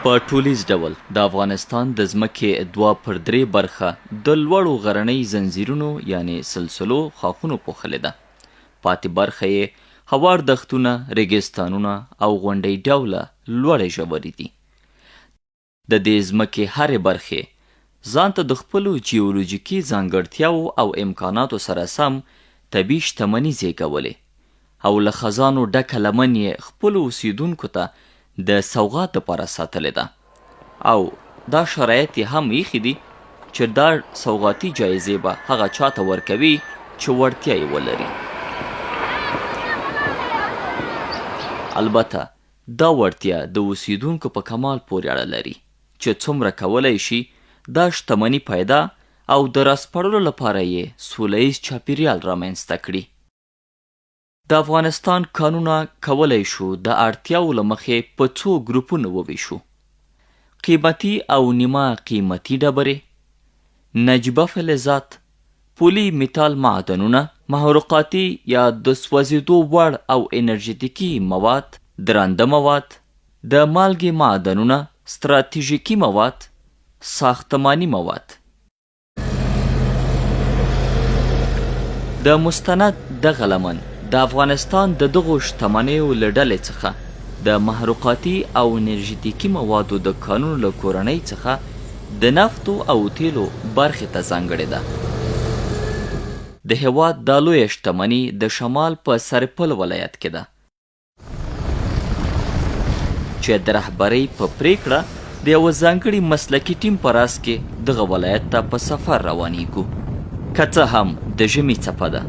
په ټولیز ډول د افغانستان د ځمکې 2/3 برخه د لوړو غرنۍ زنځیرونو یعنی سلسلو خاخونو پوښلې ده. پاتې برخه یې هوار دښتونه، ریګستانونه او غونډۍ ډوله لوړې ژورې دي. د دې ځمکې هرې برخې ځانته د خپلو جیولوژیکي ځانګړتیاو او امکاناتو سره سم طبیعي شتمني زیږولې او له خزانو ډکه لمن یې خپلو اوسیدونکو ته د سوغات دپاره ساتلې ده او دا شرایط یې هم ایښي دي چې دا سوغاتي جایزې به هغه چاته ورکوي چې وړتیا یې ولري. البته دا وړتیا د اوسیدونکو په کمال پورې اړه لري چې څومره کولی شي دا شتمني پیدا او د راسپړلو لپاره یې سوله ییز چاپیریال رامنځته کړي. د افغانستان کانونه کولی شو د اړتیاو له مخې په څو ګروپونو وویشو: قیمتي او نیمه قیمتي ډبرې، نجیبه فلزات، پولي میتال معدنونه، محروقاتي یا د سوځېدو وړ او انرژیتیکي مواد، درانده مواد، د مالګې معدنونه، ستراتیژیکي مواد، ساختماني مواد. د مستند دغه لمن د افغانستان د دغو شتمنیو له ډلې څخه د محروقاتي او انرژیتیکي موادو د کانونو له کورنۍ څخه د نفتو او تیلو برخې ته ځانګړې ده. د هېواد دا لویه شتمني د شمال په سرپل ولایت کې ده چې د رهبرۍ په پریکړه د یوه ځانګړي مسلکي ټیم په راس کې دغه ولایت ته په سفر روانیږو. که څه هم د ژمي څپه ده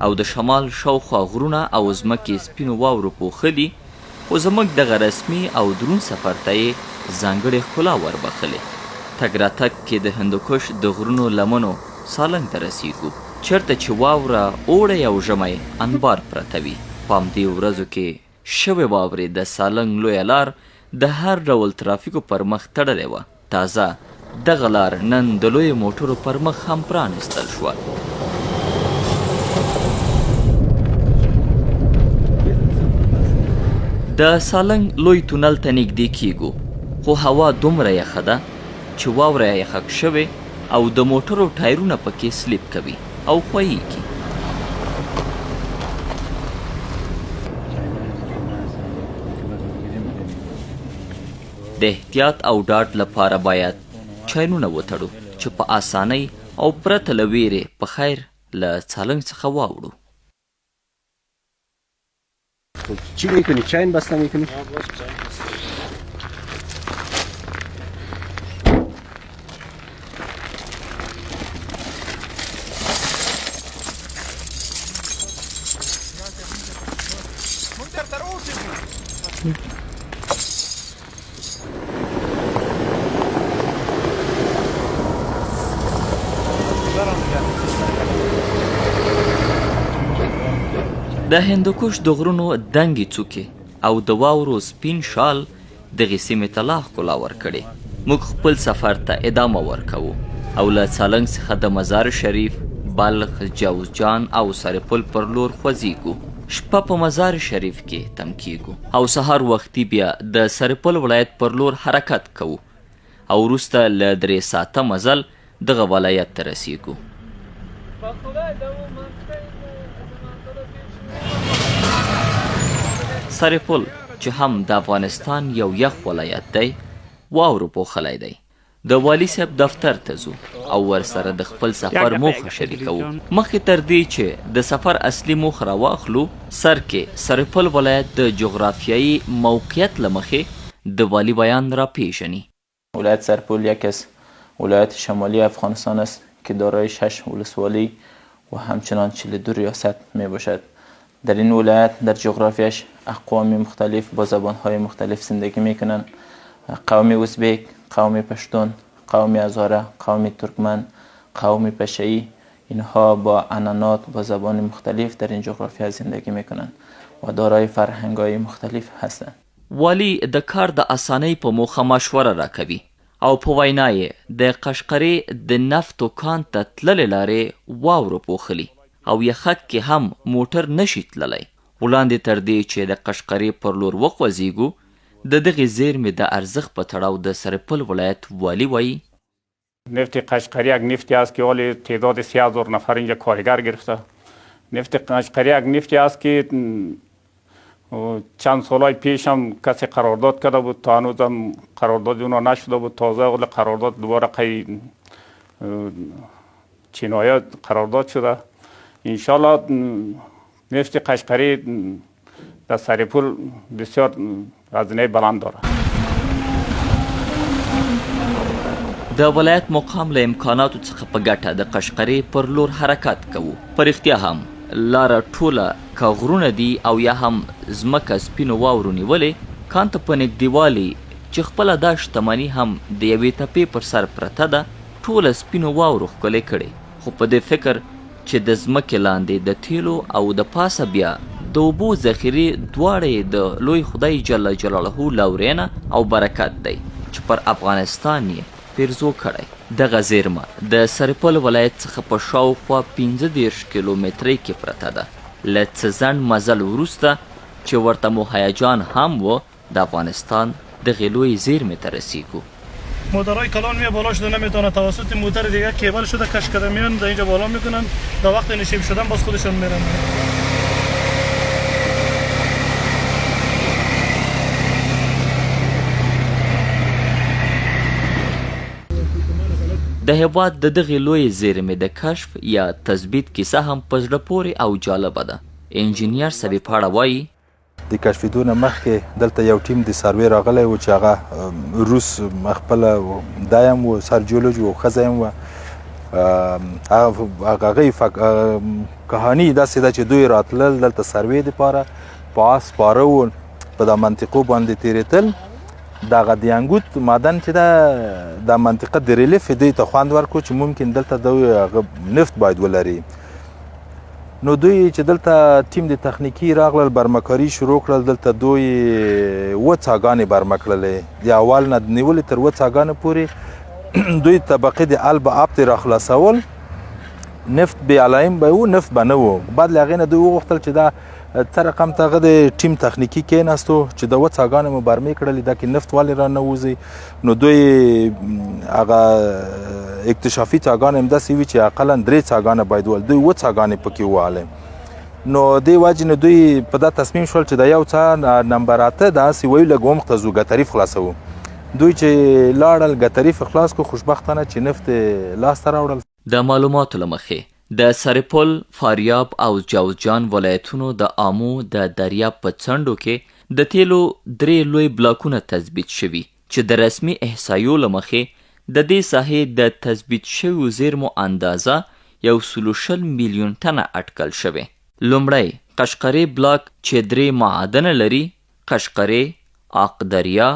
او د شمال شاوخوا غرونه او ځمکې سپینو واورو پوښلي، خو زموږ دغه رسمي او درون سفر ته یې ځانګړې ښکلا وربخلې. تګ راتګ کې د هندوکش د غرونو لمنو سالنګ ته رسیږو، چېرته چې واوره اوړی او ژمی انبار پرته وي. په همدې ورځو کې شوې واورې د سالنګ لویه لار د هر ډول ترافیکو پر مخ تړلې وه. تازه دغه لار نن د لویو موټرو پر مخ هم پرانستل شوه. د سالنګ لوی تونل ته نږدې کیږو، خو هوا دومره یخه ده چې واوره یخک شوې او د موټرو ټایرونه پکې سلیپ کوي او ښویېږي. د احتیاط او ډاډ لپاره باید چاینونه وتړو چې په اسانۍ او پرته له ویرې په خیر له سالنګ څخه واوړو. چی میکنی؟ چین بسته میکنی؟ د هندوکش د غرونو دنګې څوکې او د واورو سپین شال دغې سیمې ته لا ښکلا ورکړې. موږ خپل سفر ته ادامه ورکوو او له سالنګ څخه د مزار شریف، بلخ، جوزجان او سرپل پر لور خوځېږو. شپه په مزار شریف کې تم کیږو او سهار وختي بیا د سرپل ولایت پر لور حرکت کوو او وروسته له 3 ساعته مزل دغه ولایت ته رسیږو. سرپل چې هم د افغانستان یو یخ ولایت دی، واورو پوښلی دی. د والي صاحب دفتر ته ځو او ورسره د خپل سفر موخه شریکوو. مخکې تر دې چې د سفر اصلي موخه راواخلو، سر کې سرپل ولایت د جغرافیایی موقعیت له مخې د والی بیان را پیژنی. ولایت سرپل یک از ولایت شمالی افغانستان است که دارای 6 ولسوالی و همچنان 42 ریاست می باشد. در این ولایت در جغرافیاش اقوام مختلف با زبانهای مختلف زندگی می کنند. قوم ازبک، قوم پشتون، قوم هزاره، قوم ترکمن، قوم پشه‌ای، اینها با عنعنات و زبان مختلف در این جغرافیا زندگی می کنند و دارای فرهنگ‌های مختلف هستند. والی د کار د اسانۍ په موخه مشوره راکوي او په وینا یې د قشقري د نفتو کان ته تللې لارې واورو پوښلي او یخک کې هم موټر نشي تللی. وړاندې تر دې چې د قشقري پر لور وخوځېږو، د دغې زیرمې د ارزښت په تړاو د سرپل ولایت والی وایي نفت قشقری یک نفتی است که حالی تعداد 30,000 نفر اینجا کارگر گرفته. نفت قشقری یک نفتی است که چند سالهای پیش هم کسی قرارداد کرده بود، تا هنوز هم قرارداد اونا نشده بود. تازه حالی قرارداد دوباره چینایا قرارداد شده. انشالله نفت قشقری در سرپل بسیار هزینه بلند داره. د ولایت مقام له امکاناتو څخه په ګټه د قشقرې پر لور حرکت کوو. په رښتیا هم لاره ټوله که غرونه دي او یا هم ځمکه سپینو واورو نیولې، کان ته په نږدېوالي چې خپله دا شتمني هم د یوې تپې پر سر پرته ده، ټوله سپینو واورو ښکلې کړې. خو په دې فکر چې د ځمکې لاندې د تیلو او د پاسه بیا د اوبو ذخیرې دواړه د لوی خدای جل جلاله لورینه او برکت دی چې پر افغانستان یې پیرزو کړی. دغه زیرمه د سرپل ولایت څخه په شاوخوا 15 کیلومترۍ کې پرته ده. له څه ځنډ مزل وروسته چې ورته مو هیجان هم و، د افغانستان دغې لوی زیرمې ته رسیږو. مدرای کلان میه بالا شده نمیتونه، توسط موتر دیگه کیبل شده کش کرده میان در اینجا بالا میکنن، تا وقت نشیب شدن باز خودشون میرن. د هېواد د دغې لویې زیرمې د کشف یا تثبیت کیسه هم په زړه پورې او جالبه ده. انجینیر سبی پاړه وایي د کشفېدو نه مخکې دلته یو ټیم د سروې راغلی و چې هغه روس خپله دا هم و سرجیولوژ و ښځه هم وه. هغې کهاني داسې ده چې دوی راتلل دلته سروې دپاره په آس سپاره و، په دا منطقو باندې تېرېدل. دغه د انګوت معدن چې ده دا منطقه د ریلیف دوی ته خوند ورکړو چې ممکن دلته دوی هغه نفت باید ولري. نو دوی چې دلته ټیم د تخنیکي راغلل، برمکاري شروع کړل. دلته دوی 7 څاګانې برمه کړلې، د اول نه نیولې تر 7 څاګانو پورې. دوی طبقې د الب آب ترې راخلاصول، نفت بې علایم به و، نفت به نه و. بعد له هغې نه دوی وغوښتل چې دا څه رقم ته هغه د ټیم تخنیکي کېناستو چې د 7 څاګانې مو برمې کړلې، دا کې نفت ولې را نه وځي. نو دوی هغه اکتشافي څاګانې همداسې وي چې اقلا 3 څاګانې باید ول، دوی 7 څاګانې پکې ووهلې. نو دې وجې نه دوی په دا تصمیم شول چې د یو څا نمبر 8 داسې وایو لږ ومخته ځو ګتریف خلاصوو. دوی چې لاړل ګتریف خلاص کو، خوشبختانه چې نفت لاسته راوړل. د معلوماتو له مخې د سرپل، فاریاب او جوزجان ولایتونو د آمو د دریاب په څنډو کې د تیلو 3 لوی بلاکونه تثبیت شوي چې د رسمي احصایو له مخې د دې ساحې د تثبیت شویو زیرمو اندازه 120 میلیون ټنه اټکل شوې. لومړی قشقرې بلاک چې 3 معادنه لري، قشقرې، آق دریا،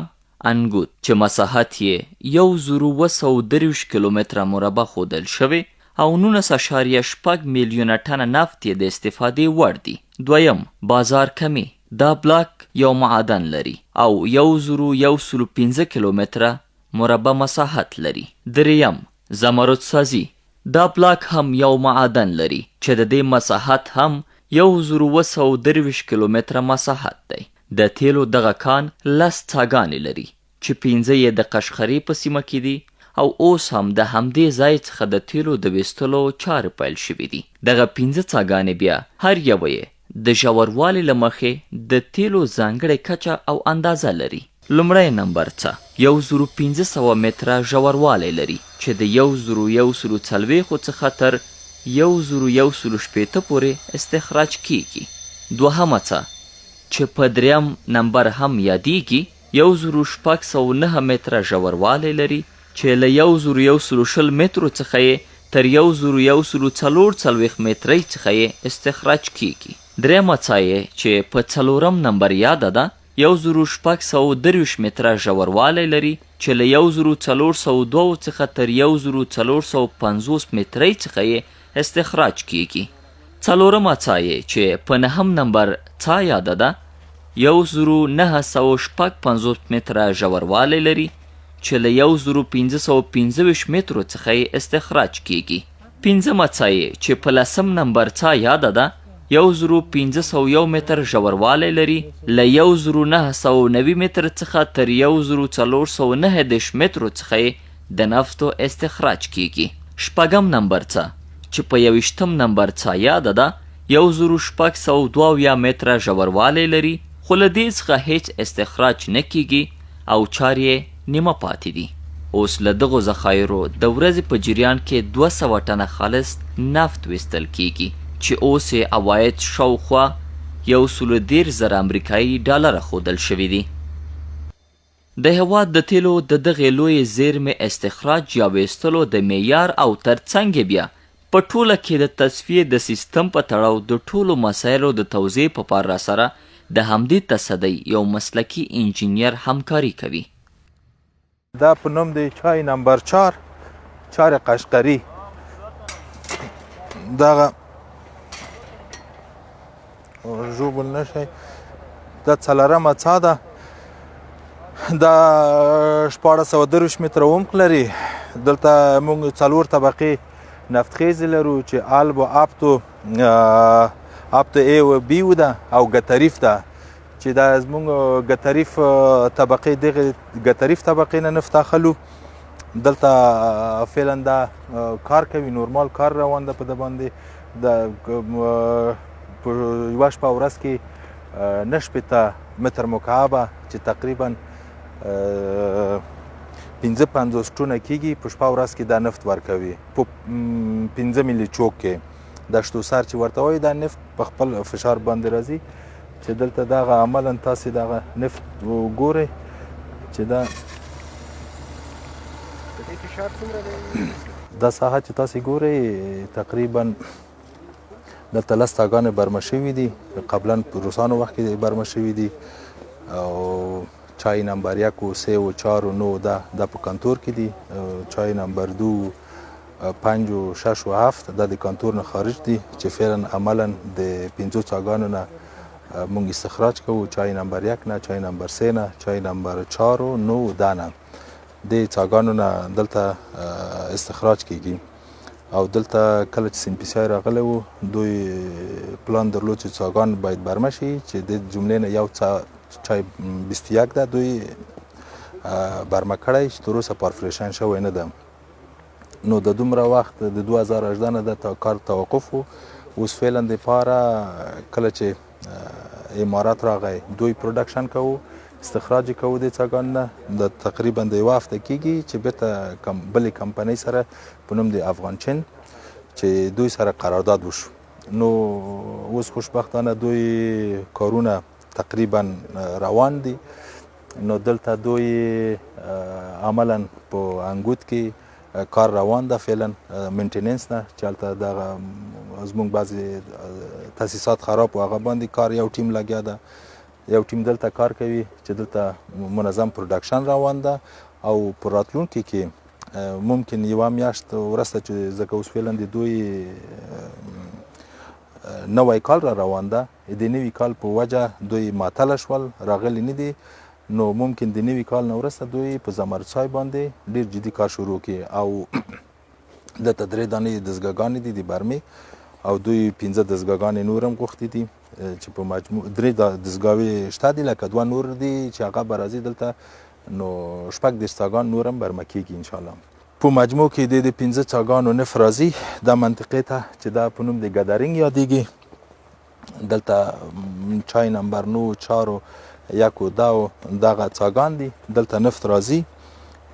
انګوت، چې مساحت یې 1223 کیلومتره مربع ښودل شوی او 19.8 میلیونه ټنه نفت یې د استفادې وړ دي. دویم بازار کمی، دا بلاک یو معدن لري او 1115 کیلومتره مربع مساحت لري. دریم زمرد سازی، دا بلاک هم یو معدن لري چې د دې مساحت هم 1223 کیلومتره مساحت دی. د تیلو دغه کان 10 څاګانې لري چې 15 یې د قشقرې په سیمه کې دي او اوس هم د همدې ځای څخه د تیلو د ویستلو چارې پیل شوي دي. دغه 15 څاګانې بیا هر یوه یې د ژوروالي له مخې د تیلو ځانګړې کچه او اندازه لري. لومړی نمبر څه 1500 متره ژوروالی لري چې د 1140 څخه تر 1180 پورې استخراج کیږي. دوهمه څه چې په 3م نمبر هم یادیږي 1609 متره ژوروالی لري چې له 1120 مترو څخه یې تر 1140 مترۍ څخه یې استخراج کیږي. درېیمه څاه یې چې په 4م نمبر یاده ده 1630 متره ژوروالی لري چې له 1402 څخه تر 1450 مترۍ څخه یې استخراج کیږي. 4مه څاه یې چې په 9م نمبر څاه یاده ده 1955 متره ژوروالی لري چې له 1525 مترو څخه یې استخراج کیږي. 5مه څاه یې چې په 10م نمبر څاه یاده ده 1501 متر ژوروالی لري. له 1990 متر څخه تر 1409 مترو څخه یې د نفتو استخراج کیږي. شپږم نمبر څه چې په 21 نمبر څه یاده ده 1602 متره ژوروالی لري، خو له دې څخه هیڅ استخراج نه کیږي او چارې یې نیمه پاتې دي. اوس له دغو ذخایرو د ورځې په جریان کې 200 ټنه خالص نفت ویستل کیږي چې اوس یې عواید شاوخوا 110,000 امریکایي ډالره ښودل شوي دي. د هیواد د تیلو د دغې لویې زیرمې استخراج یا ویستلو د معیار او ترڅنګ بیا په ټوله کې د تصفیې د سیستم په تړاو د ټولو مسایلو د توضیح په پار سره د همدې تصدۍ یو مسلکي انجینیر همکاري کوي. دا په نوم د چای نمبر 4 قشقري دغه ژوبل نشي دا څلورمه څا ده. دا 1430 متره عمق لري. دلته موږ 4 طبقې نفتخیزې لرو چې آلب و آپت ای و بی و ده او ګتریف ده چې دا زموږ ګتریف طبقې دغه ګتریف طبقې نه نفت اخلو. دلته فعلا دا کار کوي، نورمال کار روان ده په د باندې. د په یوه شپه ورځ کې 9 متر مکعبه چې تقریبا 55 ټونه کیږي په شپه ورځ کې دا نفت ورکوي په 15 ملي چوک کې. دا شتوسر چې ورته وایي دا نفت په خپل فشار باندې راځي چې دلته دغه عملا تاسې دغه نفت وګورئ چې دا دا ساحه چې تاسې ګورئ تقریبا دلته 10 تاګانې برمه شوي دي. قبلا په روسانو وخت کې برمه شوي دي او چای نمبر 1 و 3 و 4 و 9 دا په کانتور کې دي. چای نمبر 2 5 و 6 و 7 دا د کانتور نه خارج دي چې فعلا عملا د 5 څاګانو نه مونږ استخراج کوو. چای نمبر 1 نه، چای نمبر 3 نه، چای نمبر 4 و 9 دا نه د څاګانو نه دلته استخراج کیږي. او دلته کله چې سنپیسای راغلی و دوی پلان درلود چې څاګان باید برمه شي چې د جملې نه یو چای 21 ده دوی برمه کړی چې تر اوسه پارفریشن شوی نه ده. نو د دومره وخت د 2018 نه د کار توقف و. اوس فعلا دپاره کله چې امارات راغی دوی پروډکشن کوو، استخراج کوو د څاګانو نه. د تقریبا د یوه هفته کیږي چې بیرته بلې کمپنۍ سره په نوم د افغان چین چې دوی سره قرارداد وشو. نو اوس خوشبختانه دوی کارونه تقریبا روان دي. نو دلته دوی عملا په انګوت کې کار روان ده فعلا مینټیننس نه چې هلته دغه زموږ بعضې تاسیسات خراب و هغه باندې کار یو ټیم لګیا ده. یو ټیم دلته کار کوي چې دلته منظم پروډکشن روان ده او په راتلونکي کې ممکن یوه میاشت وروسته چې ځکه اوس فعلا د دوی نوی کال را روان ده، د نوي کال په وجه دوی معطله شول راغلي نه دي. نو ممکن د نوي کال نه وروسته دوی په زمرچای باندې ډېر جدي کار شروع کړي او دلته 3 دانې دستګاهګانې دي د برمې او دوی 15 دستګاهګانې نور هم غوښتي دي چې په مجموع 3 دستګاوې شته دي لکه 2 نور دي چې هغه به راځي دلته. نو 6 دستګاهګان نور هم برمه کېږي انشاءالله. په مجموع کې د 15 څاګانو نفت راځي دا منطقې ته چې دا په نوم د ګدرینګ یادېږي. دلته چای نمبر 9 4 1 و 2 دغه څاګان دي دلته نفت راځي.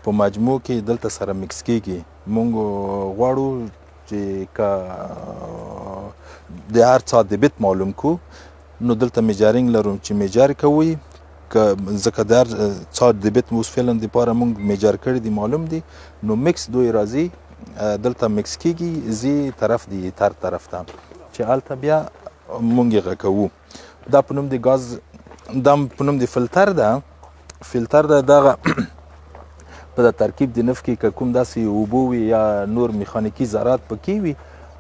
په مجموع کې دلته سره مکس کېږي. مونږ غواړو چې د هر څا د بیت معلوم کو. نو دلته میجرینګ لرو چې میجر کوي ځکه د هر څا د بیت اوس فعلا دپاره مونږ میجر کړي دي معلوم دي. نو مکس دوی راځي دلته مکس کېږي زی طرف دی تر طرف ته چې هلته بیا مونږ یې غږوو. دا په نوم د ګاز دا په نوم د فلټر ده. فلټر ده دغه په د ترکیب د نفت کې که کوم داسې اوبه وي یا نور میخانیکي ذرات پکې وي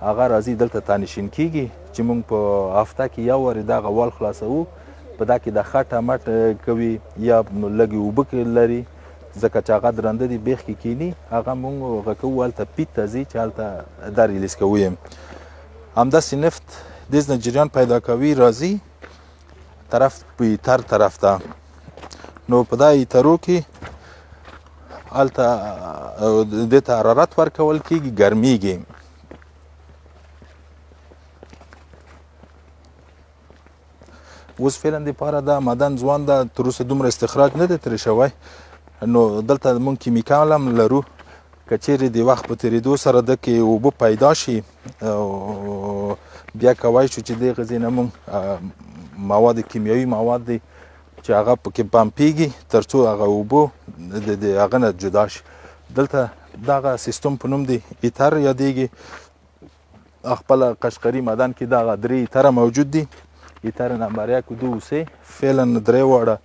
هغه راځي دلته تانشین کېږي چې موږ په هفته کې یو وارې دغه وال خلاصوو. په دا کې د خټه مټ کوي یا لږې اوبه لري ځکه چې هغه درانده دي بیخ کې کینی هغه موږ غږوو هلته پیت ته ځي چې هلته دا ریلیز کوو. همداسې نفت دې نه جریان پیدا کوي راځي طرف په ایتر طرف ته. نو په دا ایترو کې هلته دې ته حرارت ورکول کېږي، ګرمیږي. اوس فعلا دپاره دا معدن ځوان ده، تر اوسه دومره استخراج نه دی ترې شوی. نو دلته موږ کیمیکال هم لرو، که چیرې د وخت په تېرېدو سره د کې اوبه پیدا شي بیا کولی شو چې دې غذې نه موږ مواد کیمیاوي مواد دي چې هغه پکې پمپېږي تر څو هغه اوبه د هغه نه جدا شي. دلته دغه سیستم په نوم دی ایتر یادېږي. خپله قشقري معدن کې دغه 3 ایتره موجود دي. ایتر نمبر 1 و 2 و 3 فعلا 3 واړه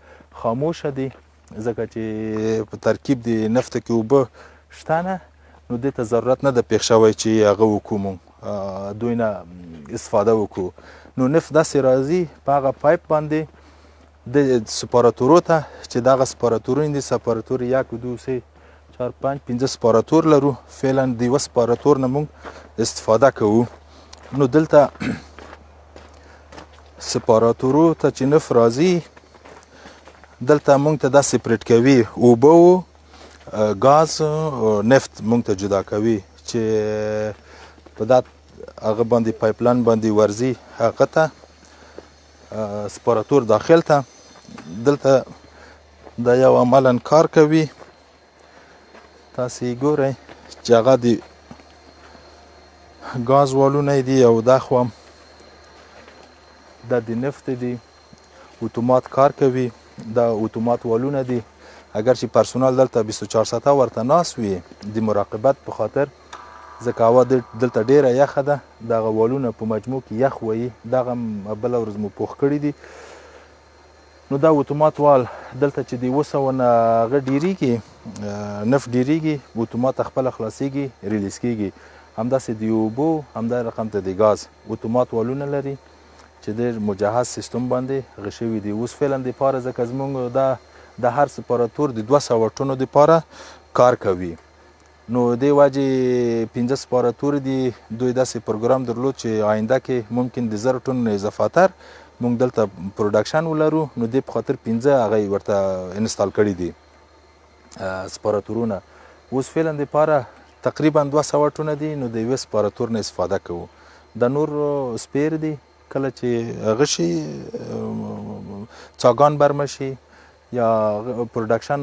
خاموشه دي ځکه چې په ترکیب د نفت کې اوبه شته نه، نو دې ته ضرورت نه ده پېښ شوی چې هغه وکړو موږ دوی نه استفاده وکړو. نو نفت داسې راځي په هغه پایپ باندې د سپاراتورو ته چې دغه سپاراتورونه دي، سپاراتور 1 و 2 3 4 5 5 سپاراتور لرو. فعلا د یوه سپاراتور نه موږ استفاده کوو. نو دلته سپاراتورو ته چې نفت راځي دلته موږ ته دا سپریټ کوي، اوبه و ګاز نفت موږ ته جدا کوي چې په دا هغه باندې پایپلاین باندې ورځي هغه ته سپاراتور داخل ته. دلته دا یو عملا کار کوي، تاسې یې ګورئ چې هغه د ګاز والونه دي او دا خوا دا د نفت دي، اتومات کار کوي. دا اتومات والونه دي، اگر چې پرسونال دلته 24 ساعته ورته ناست وي د مراقبت په خاطر، ځکه هوا دلته ډیره یخه ده. دغه والونه په مجموع کې یخ وایي، دغه بله ورځ مو پوخ کړي دي. نو دا اتومات وال دلته چې د 200 نه هغه ډیریږي، نفت ډیریږي، اتومات خپله خلاصیږي، ریلیز کیږي. همداسې د اوبو همدا رقم ته د ګاز اتومات والونه لري چې ډېر مجهز سیستم باندې هغه شوي دي. اوس فعلا دپاره ځکه زموږ دا د هر سپاراتور د 200 ټنو دپاره کار کوي. نو دې وجې 15 سپاراتور دي. دوی داسې پروګرام درلود چې آینده کې ممکن د 1000 ټنو نه اضافاتر موږ دلته پروډکشن ولرو. نو دې په خاطر 15 هغه ورته انسټال کړي دي سپاراتورونه. اوس فعلا دپاره تقریبا 200 ټنه دي. نو د یوه سپاراتور نه استفاده کوو. د نور سپیر دي، کله چې هغه شي څاګان برمه شي یا پروډکشن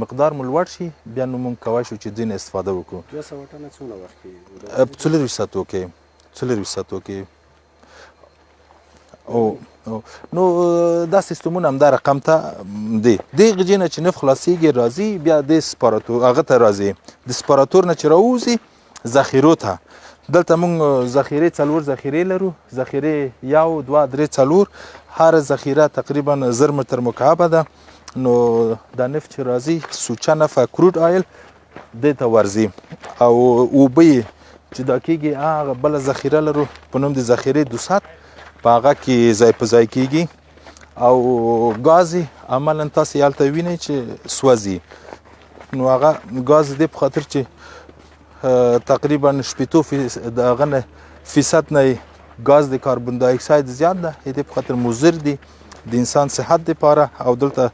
مقدار مو لوړ شي، بیا نو موږ کولی شو چې دې نه استفاده وکړو. 200 ټنه څومره وخت کې؟ 24 ساعتو کې 24 ساعتو کې. نو دا سیستمونه همدا رقم ته دی. دې غجې نه چې نفت خلاصېږي راځي، بیا د سپاراتور هغه ته راځي. د سپاراتور نه چې راوځي ذخیرو ته، دلته موږ ذخیرې 4 ذخیرې لرو. ذخیرې 1 2 3 4، هر ذخیره تقریبا 1000 متر مکعبه ده. نو دا نفت چې راځي سوچه نفت کروډ آیل دې ته ورځي، او اوبه یې چې دا کېږي هغه بله ذخیره لرو په نوم د ذخیرې 200، په هغه کې ځای په ځای کېږي. او ګاز یې عملا تاسې هلته وینئ چې سوځي. نو هغه ګاز دې په خاطر چې تقریبا 80% نه ګاز د کاربن دای اکساید زیات ده، دې په خاطر مضر دي د انسان صحت دپاره. او دلته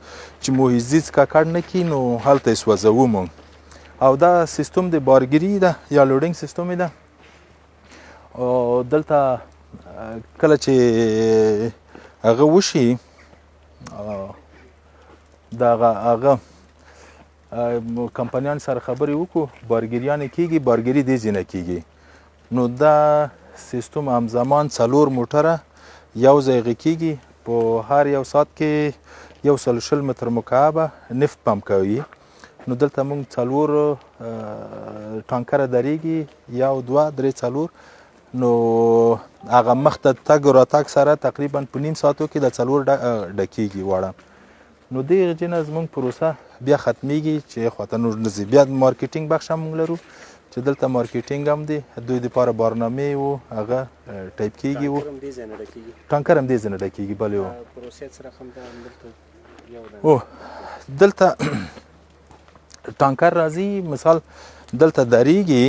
چې محیط زیست ککړ نه کړي نو هلته یې سوځوو موږ. او دا سیستم د بارګیري ده یا لوډینګ سیستم ده. او دلته کله چې هغه وشي دغه هغه کمپنیان سره خبرې وکړو، بارګیریان کېږي، بارګیري دې ځای نه کېږي. نو دا سیستم همزمان 4 موټره یو ځای کېږي، په هر یو ساعت کې 120 متر مکعبه نفت پمپ کوي. نو دلته موږ 4 ټانکره درېږي، 1 2 3 4. نو هغه مخ ته تګ راتګ سره تقریبا په نیم ساعتو کې د 4 ډکېږي واړه. نو دې غجې نه زموږ پروسه بیا ختمیږي چې خواته نور نه ځي. بیا مارکیټینګ بخش هم موږ لرو چې دلته مارکیټینګ هم دی، دوی دپاره بارنامې و هغه ټایپ کېږي و. ټانکر هم دې ځای نه ډکېږي. بلې و دلته ټانکر راځي، مثال دلته درېږي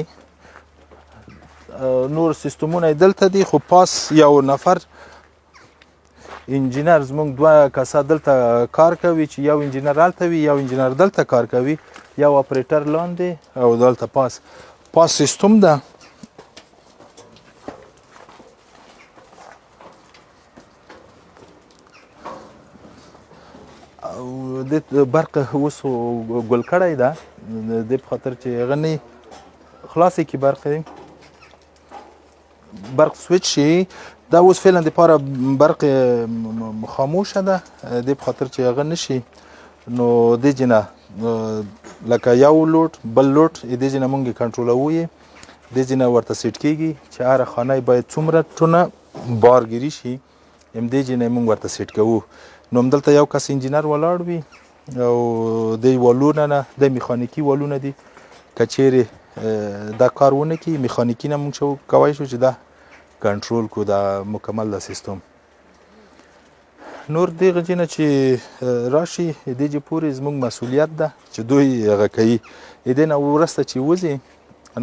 نور سیستمونه یې دلته دي، خو پاس یو نفر انجینر زموږ 2 کسه دلته کار کوي، چې یو انجینر هلته وي، یو انجینر دلته کار کوي، یو اپریټر لاندې، او دلته پاس سیستم ده. او د برق اوس ګل کړی ده، د په خاطر چې هغه نه خلاصې کړي برق سویچ شي. دا اوس فعلا دپاره برق خاموشه ده، د په خاطر چې هغه نشي. نو دې ځای نه لکه یو لوډ بل لوډ دې ځای نه مونږ یې کنټرولوو، دې ځای نه ورته سیټ کېږي چې هره خانه باید څومره ټونه بارګیري شي، همدې ځای نه مونږ ورته سیټ کوو. نو همدلته یو کس انجینر ولاړ وي، او د والونه نه د میخانیکي والونه دي، که چیرې دا کار ونه کړي میخانیکي نه مونږ کولی شو چې دا کنټرول کړو، دا مکمل دا سیستم. نور دغه ځای نه چې راشي دې ځای پورې زموږ مسؤلیت ده چې دوی هغه کوي. دې نه وروسته چې وځي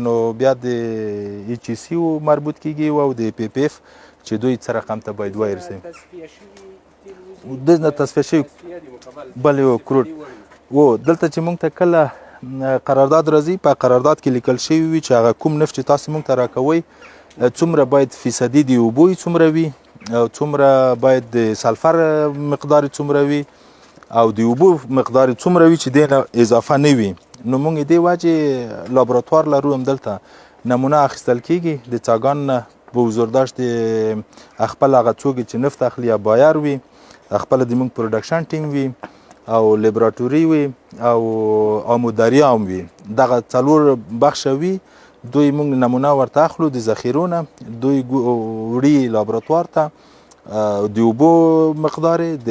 نو بیا د ایچ ای سی مربوط کېږي او د پی پی اف چې دوی څه رقم ته باید وایرسي. دلته تصفیه شوي بله یو کروډ دلته چې مونږ ته کله قرارداد راځي، په قرارداد کې لیکل شوي وي چې هغه کوم نفت چې تاسو مونږ ته راکوئ څومره باید فیصدي د اوبو څومره وي، او څومره باید د سلفر مقدار څومره وي، او د اوبو مقدار څومره وي چې دې نه اضافه نه وي. نو مونږ دې وجې لابراتوار لرو، همدلته نمونه اخیستل کېږي د څاګانو نه په حضورداشت خپل هغه څوک چې نفت اخلي یا بایر وي، خپل د مونږ پروډکشن ټیم وي، او لیبراتوري وي، او آموداري هم وي. دغه 4 بخشه وي. دوی مونږ نمونه ورته اخلو د ذخیرو نه، دوی وړي لابراتوار ته، د اوبو مقدار د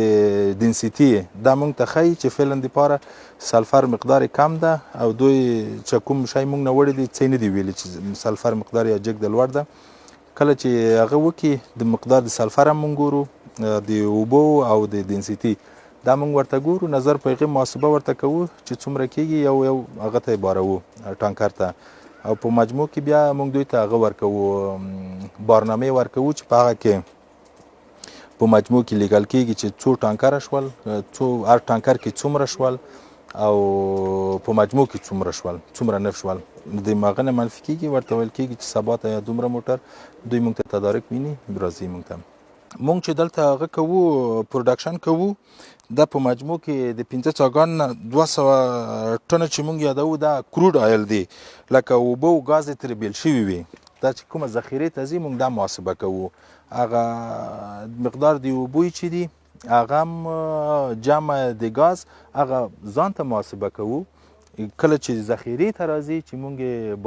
ډنسیټي دا مونږ ته ښایي چې فعلا دپاره سلفر مقدار کم ده، او دوی چې کوم شی مونږ نه وړی دی څه نه دي ویلي چې سلفر مقدار یا جګ د لوړ ده. کله چې هغه وکړي د مقدار د سلفر هم مونږ ګورو، د اوبو او د ډنسیټي دا مونږ ورته ګورو، نظر په هغې محاسبه ورته کوو چې څومره کېږي، یو هغه ته یې باروو ټانکر ته، او په مجموع کې بیا مونږ دوی ته هغه ورکوو بارنامې ورکوو چې په هغه کې په مجموع کې لیکل کېږي چې څو ټانکره شول، هر ټانکر کې څومره شول، او په مجموع کې څومره شول، څومره نفت شول. د هغه نه منفي کېږي، ورته ویل کېږي چې سبا ته یا دومره موټر دوی مونږ ته تدارک ویني راځي مونږ ته. مونږ چې دلته هغه کوو پروډکشن کوو، دا په مجموع کې د 15 څاګانو نه 200 ټنه چې مونږ یادوو دا کروډ آیل دی، لکه اوبه او ګاز یې ترې بیل شوي وي. دا چې کومه ذخیرې ته ځي مونږ دا محاسبه کوو. هغه مقدار د اوبو چې دي هغه هم جمع د ګاز هغه ځان ته محاسبه کوو. کله چې ذخیرې ته راځي چې مونږ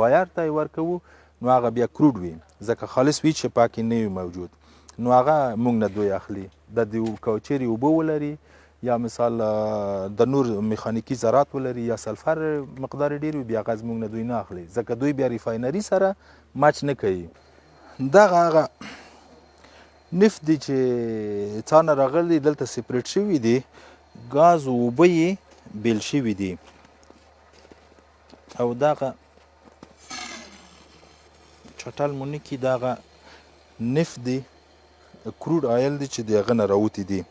بایر ته یې ورکوو، نو هغه بیا کروډ وي، ځکه خالص وي چې پاکې نه وي موجود، نو هغه مونږ نه دوی اخلي. د کوچري اوبه ولري، یا مثال د نور میخانیکي ذرات ولري، یا سلفر مقدار ډیر وي، بیا غاز مونږ نه دوی نه اخلي، ځکه دوی بیا ریفاینري سره مچ نه کوي. دغه هغه نفت دی چې څانه راغلی دلته سپریټ شوي دي، ګاز او اوبه یې بیل شوي دي، او دغه چټل مونږ کې دغه نفت دی کروډ آیل دی چې د هغه نه راوتي دي،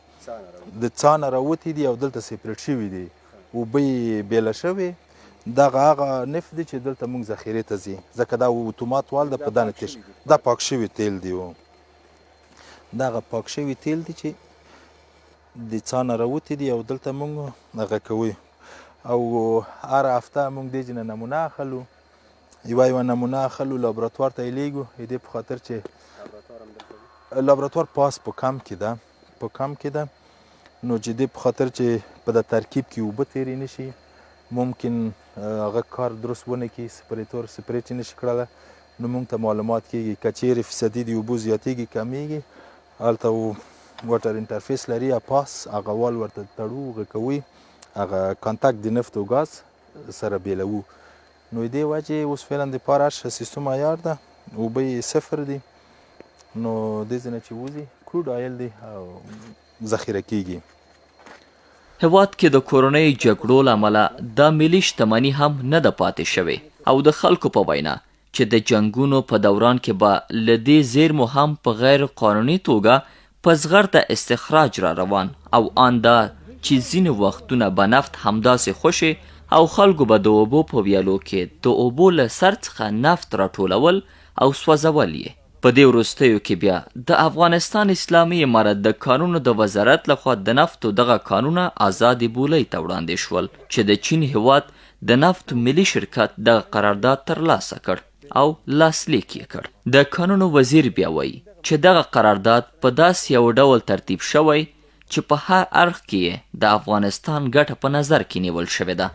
د څا نه راوتي دي او دلته سپریټ شوي دي، اوبه یې بیله شوې. دغه هغه نفت دی چې دلته مونږ ذخیرې ته ځي، ځکه دا اتومات وال ده په دنه تېر دا پاک شوي تیل دی. دغه پاک شوي تیل دی چې د څا نه راوتي دي او دلته مونږ هغه کوو، او هر هفته مونږ دې ځای نه نمونه اخلو، یوه نمونه اخلو لابراتوار ته یې لیږو، دې په خاطر چې لابراتوار پاس په کم کې ده، په کم کې ده، نو چې دې په خاطر چې په د ترکیب کې اوبه تېرې نه شي، ممکن هغه کار درست ونه کړي، سپریټ یې نه شي کړلی، نو مونږ ته معلومات کېږي. که چیرې فیصدي د اوبو زیاتېږي کمیږي، هلته واټر انټرفیس لري یا پاس، هغه وال ورته تړو، هغه کوي، هغه کانتاکت د نفت او ګاز سره بیلوو. نو دې وجې اوس فعلا دپاره هر سیستم عیار ده، اوبه یې صفر دي، نو دې ځای نه چې وځي کروډ آیل دی او ذخیره کېږي. هیواد کې د کورنۍ جګړو له امله د ملي شتمني هم نه ده پاتې شوې، او د خلکو په وینا چې د جنگونو په دوران کې به له دې زیرمو هم په غیر قانوني توګه په زغرده استخراج را روان او آن دا چې ځینې وختونه به نفت همداسې خوشي او خلکو به د اوبو په ویالو کې د اوبو له سر څخه نفت راټولول او سوځول یې. په دې وروستیو کې بیا د افغانستان اسلامي امارت د کانونو د وزارت لخوا د نفتو دغه کانونه آزادې بولۍ ته وړاندې شول چې د چین هیواد د نفت ملي شرکت دغه قرارداد ترلاسه کړ او لاسلیک یې کړ. د کانونو وزیر بیا وایي چې دغه قرارداد په داسې یو ډول ترتیب شوی چې په هر اړخ کې د افغانستان ګټه په نظر کې نیول شوې ده.